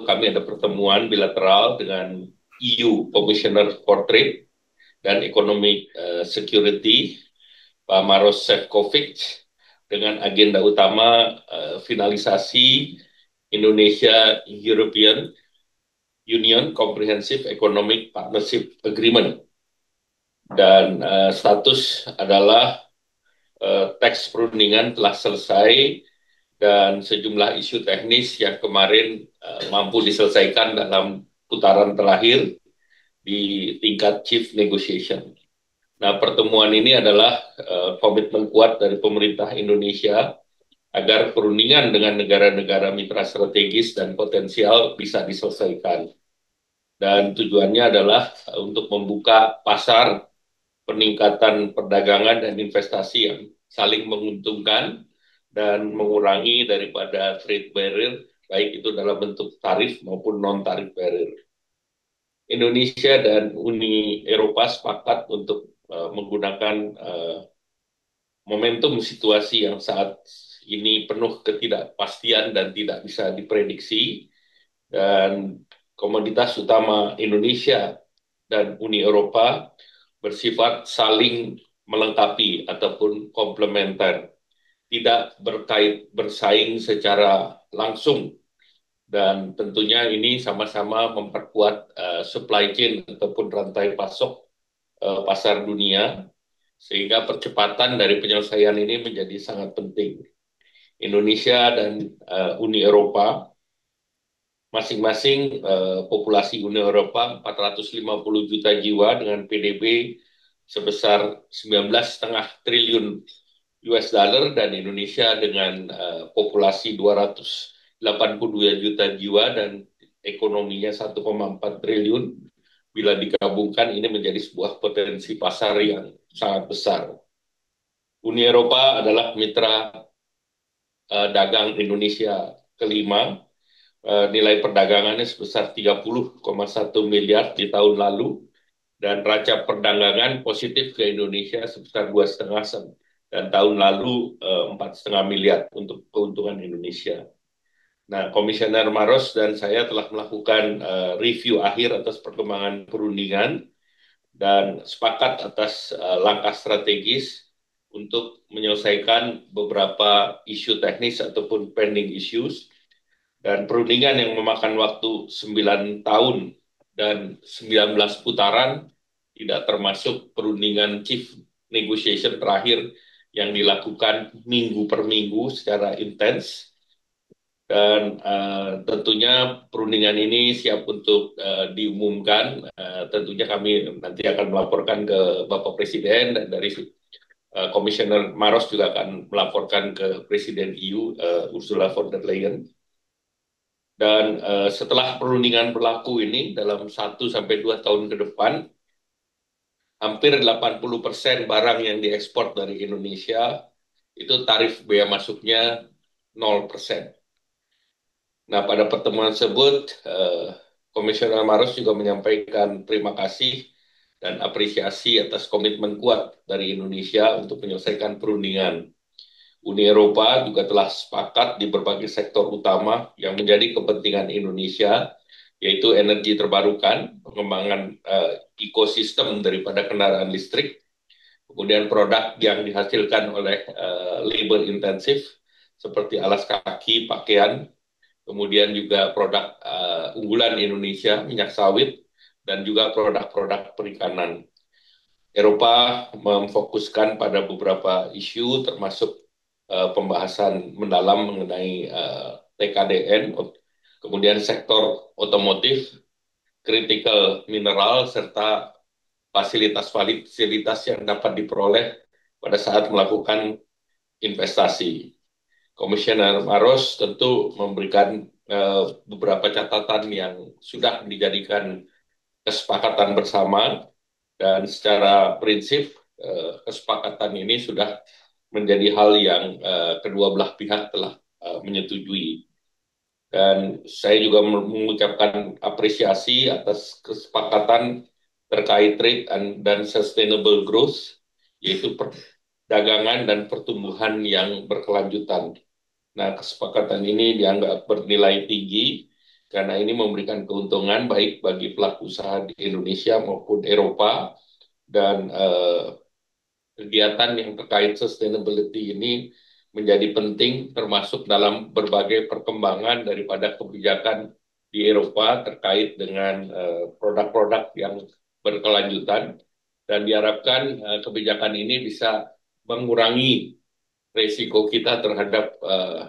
kami ada pertemuan bilateral dengan EU Commissioner for Trade dan Economic Security, Pak Maros Sefcovic, dengan agenda utama finalisasi Indonesia European Union Comprehensive Economic Partnership Agreement. Dan status adalah teks perundingan telah selesai dan sejumlah isu teknis yang kemarin mampu diselesaikan dalam putaran terakhir di tingkat chief negotiation. Nah, pertemuan ini adalah komitmen kuat dari pemerintah Indonesia agar perundingan dengan negara-negara mitra strategis dan potensial bisa diselesaikan. Dan tujuannya adalah untuk membuka pasar, peningkatan perdagangan dan investasi yang saling menguntungkan dan mengurangi daripada trade barrier, baik itu dalam bentuk tarif maupun non-tarif barrier. Indonesia dan Uni Eropa sepakat untuk menggunakan momentum situasi yang saat ini penuh ketidakpastian dan tidak bisa diprediksi, dan komoditas utama Indonesia dan Uni Eropa bersifat saling melengkapi ataupun komplementer, tidak bersaing secara langsung, dan tentunya ini sama-sama memperkuat supply chain ataupun rantai pasok pasar dunia, sehingga percepatan dari penyelesaian ini menjadi sangat penting. Indonesia dan Uni Eropa masing-masing populasi Uni Eropa 450 juta jiwa dengan PDB sebesar 19,5 triliun US dollar, dan Indonesia dengan populasi 282 juta jiwa dan ekonominya 1,4 triliun. Bila digabungkan ini menjadi sebuah potensi pasar yang sangat besar. Uni Eropa adalah mitra dagang Indonesia kelima. Nilai perdagangannya sebesar 30,1 miliar di tahun lalu, dan raca perdagangan positif ke Indonesia sebesar 2,5, dan tahun lalu 4,5 miliar untuk keuntungan Indonesia. Nah, Komisioner Maros dan saya telah melakukan review akhir atas perkembangan perundingan dan sepakat atas langkah strategis untuk menyelesaikan beberapa isu teknis ataupun pending issues, dan perundingan yang memakan waktu 9 tahun dan 19 putaran, tidak termasuk perundingan chief negotiation terakhir yang dilakukan minggu per minggu secara intens. Dan tentunya perundingan ini siap untuk diumumkan. Tentunya kami nanti akan melaporkan ke Bapak Presiden, dan dari Komisioner Maros juga akan melaporkan ke Presiden EU Ursula von der Leyen. Dan setelah perundingan berlaku ini dalam 1 sampai 2 tahun ke depan, hampir 80% barang yang diekspor dari Indonesia itu tarif bea masuknya 0%. Nah, pada pertemuan tersebut, Komisioner Maros juga menyampaikan terima kasih dan apresiasi atas komitmen kuat dari Indonesia untuk menyelesaikan perundingan. Uni Eropa juga telah sepakat di berbagai sektor utama yang menjadi kepentingan Indonesia, yaitu energi terbarukan, pengembangan ekosistem daripada kendaraan listrik, kemudian produk yang dihasilkan oleh labor intensif seperti alas kaki, pakaian, kemudian juga produk unggulan Indonesia, minyak sawit, dan juga produk-produk perikanan. Eropa memfokuskan pada beberapa isu termasuk pembahasan mendalam mengenai TKDN, kemudian sektor otomotif, critical mineral, serta fasilitas-fasilitas yang dapat diperoleh pada saat melakukan investasi. Komisioner Maros tentu memberikan beberapa catatan yang sudah dijadikan kesepakatan bersama, dan secara prinsip kesepakatan ini sudah menjadi hal yang kedua belah pihak telah menyetujui. Dan saya juga mengucapkan apresiasi atas kesepakatan terkait trade dan sustainable growth, yaitu perdagangan dan pertumbuhan yang berkelanjutan. Nah, kesepakatan ini dianggap bernilai tinggi karena ini memberikan keuntungan baik bagi pelaku usaha di Indonesia maupun Eropa dan kegiatan yang terkait sustainability ini menjadi penting termasuk dalam berbagai perkembangan daripada kebijakan di Eropa terkait dengan produk-produk yang berkelanjutan dan diharapkan kebijakan ini bisa mengurangi risiko kita terhadap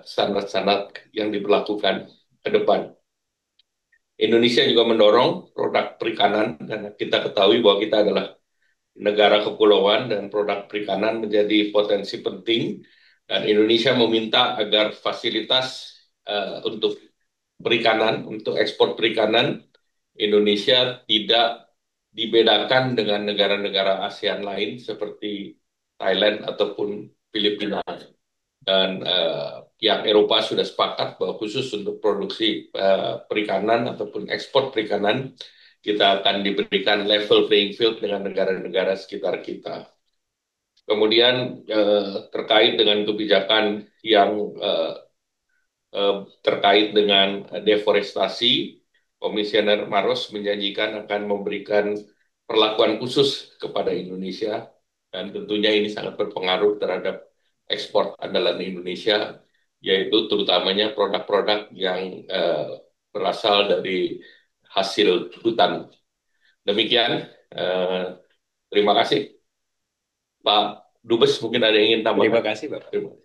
standar-standar yang diberlakukan ke depan. Indonesia juga mendorong produk perikanan karena kita ketahui bahwa kita adalah negara kepulauan dan produk perikanan menjadi potensi penting dan Indonesia meminta agar fasilitas untuk perikanan, untuk ekspor perikanan Indonesia tidak dibedakan dengan negara-negara ASEAN lain seperti Thailand ataupun Filipina. Dan yang Eropa sudah sepakat bahwa khusus untuk produksi perikanan ataupun ekspor perikanan, kita akan diberikan level playing field dengan negara-negara sekitar kita. Kemudian terkait dengan kebijakan yang terkait dengan deforestasi, Komisioner Maros menjanjikan akan memberikan perlakuan khusus kepada Indonesia dan tentunya ini sangat berpengaruh terhadap ekspor andalan Indonesia, yaitu terutamanya produk-produk yang berasal dari hasil hutan. Demikian, terima kasih Pak Dubes, mungkin ada yang ingin tambahkan. Terima kasih, Bapak. Terima kasih.